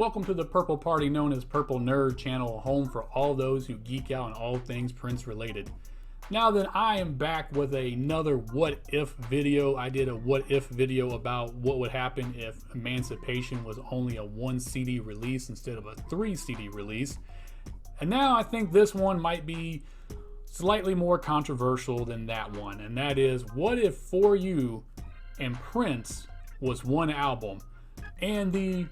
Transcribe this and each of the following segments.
Welcome to the Purple Party, known as Purple Nerd Channel, a home for all those who geek out on all things Prince related. Now then, I am back with another what if video. I did a what if video about what would happen if Emancipation was only a 1 CD release instead of a 3 CD release. And now I think this one might be slightly more controversial than that one. And that is, what if For You and Prince was one album? And the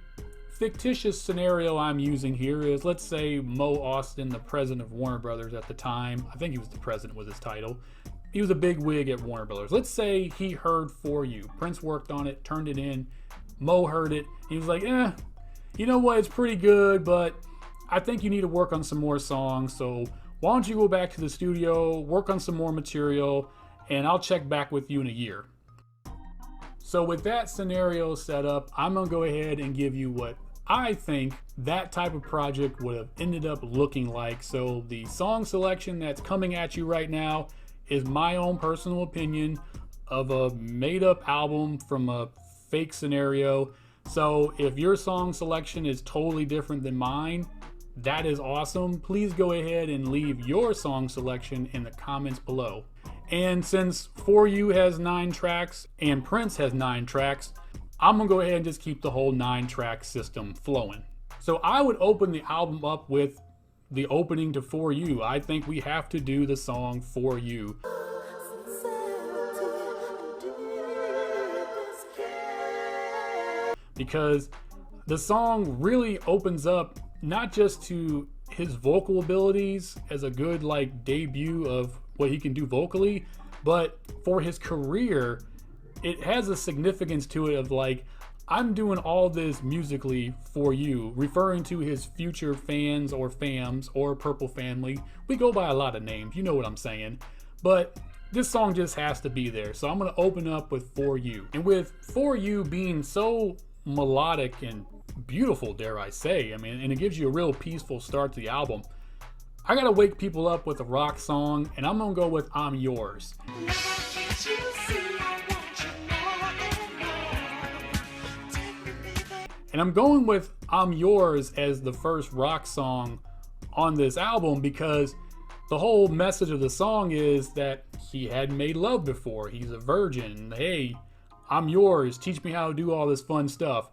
fictitious scenario I'm using here is, let's say Mo Austin, the president of Warner Brothers at the time, I think he was the president was his title, he was a big wig at Warner Brothers. Let's say he heard For You. Prince worked on it, turned it in, Mo heard it, he was like, you know what, it's pretty good, but I think you need to work on some more songs, so why don't you go back to the studio, work on some more material, and I'll check back with you in a year. So with that scenario set up, I'm gonna go ahead and give you what I think that type of project would have ended up looking like. So the song selection that's coming at you right now is my own personal opinion of a made up album from a fake scenario. So if your song selection is totally different than mine, that is awesome. Please go ahead and leave your song selection in the comments below. And since For You has 9 tracks and Prince has 9 tracks, I'm gonna go ahead and just keep the whole 9-track system flowing. So I would open the album up with the opening to For You. I think we have to do the song For You. Because the song really opens up not just to his vocal abilities as a good debut of what he can do vocally, but for his career, it has a significance to it of I'm doing all this musically for you, referring to his future fans or fams or Purple family. We go by a lot of names, you know what I'm saying. But this song just has to be there. So I'm gonna open up with For You. And with For You being so melodic and beautiful, dare I say, and it gives you a real peaceful start to the album, I gotta wake people up with a rock song, and I'm gonna go with I'm Yours. And I'm going with I'm Yours as the first rock song on this album because the whole message of the song is that he hadn't made love before. He's a virgin. Hey, I'm yours. Teach me how to do all this fun stuff.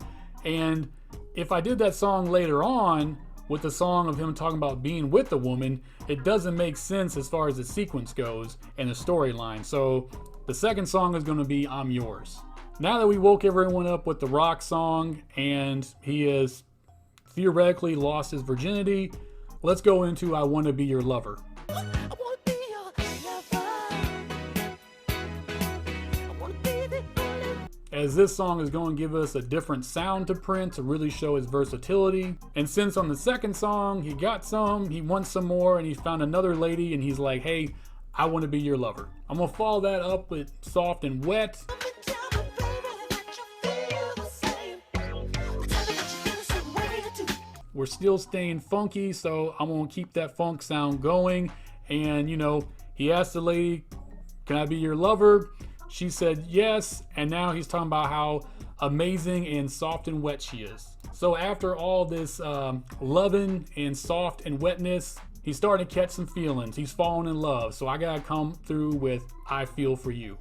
And if I did that song later on with the song of him talking about being with a woman, it doesn't make sense as far as the sequence goes and the storyline. So the second song is going to be I'm Yours. Now that we woke everyone up with the rock song and he has theoretically lost his virginity, let's go into I Want to Be Your Lover. As this song is going to give us a different sound to Prince to really show his versatility. And since on the second song he got some, he wants some more, and he found another lady and he's like, hey, I want to be your lover. I'm going to follow that up with Soft and Wet. We're still staying funky, so I'm gonna keep that funk sound going. And he asked the lady, can I be your lover? She said yes, and now he's talking about how amazing and soft and wet she is. So after all this loving and soft and wetness, he's starting to catch some feelings. He's falling in love, so I gotta come through with I Feel For You.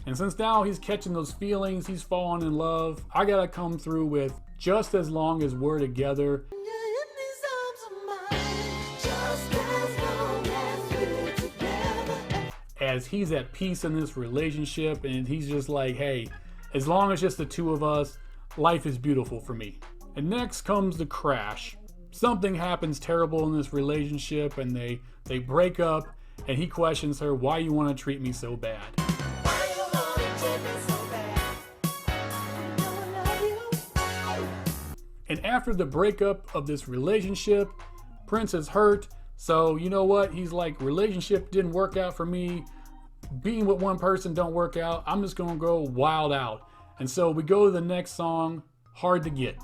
And since now he's catching those feelings, he's falling in love, I gotta come through with Just As Long As We're Together. As he's at peace in this relationship and he's just like, hey, as long as just the two of us, life is beautiful for me. And next comes the crash. Something happens terrible in this relationship and they break up, and he questions her, why you want to treat me so bad? And after the breakup of this relationship, Prince is hurt. So you know what? He's like, relationship didn't work out for me. Being with one person don't work out. I'm just gonna go wild out. And so we go to the next song, Hard to Get.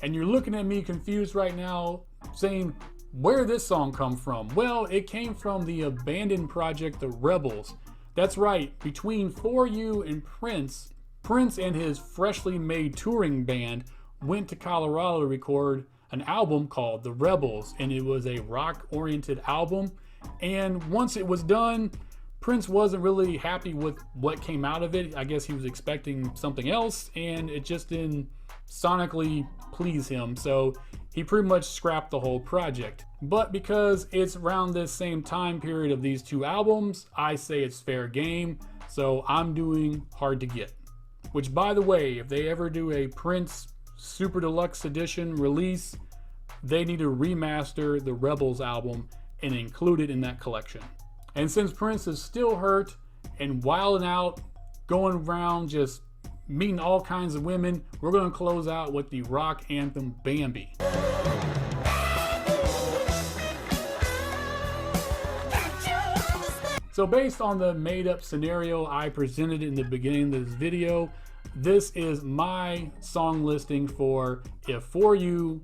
And you're looking at me confused right now, saying, Where did this song come from? Well, it came from the abandoned project, The Rebels. That's right, between For You and Prince, Prince and his freshly made touring band went to Colorado to record an album called The Rebels, and it was a rock-oriented album. And once it was done, Prince wasn't really happy with what came out of it. I guess he was expecting something else, and it just didn't sonically please him. So he pretty much scrapped the whole project. But because it's around this same time period of these two albums, I say it's fair game. So I'm doing Hard to Get. Which, by the way, if they ever do a Prince Super Deluxe Edition release, they need to remaster the Rebels album and include it in that collection. And since Prince is still hurt and wilding out, going around just meeting all kinds of women, we're going to close out with the rock anthem Bambi. So based on the made-up scenario I presented in the beginning of this video, this is my song listing for if For You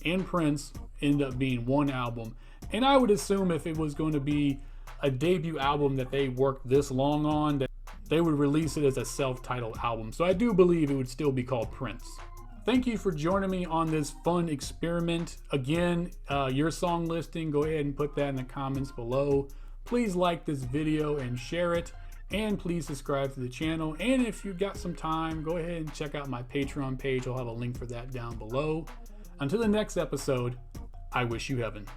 and Prince end up being one album. And I would assume if it was going to be a debut album that they worked this long on, that they would release it as a self-titled album. So I do believe it would still be called Prince. Thank you for joining me on this fun experiment. Again, your song listing, go ahead and put that in the comments below. Please like this video and share it. And please subscribe to the channel. And if you've got some time, go ahead and check out my Patreon page. I'll have a link for that down below. Until the next episode, I wish you heaven.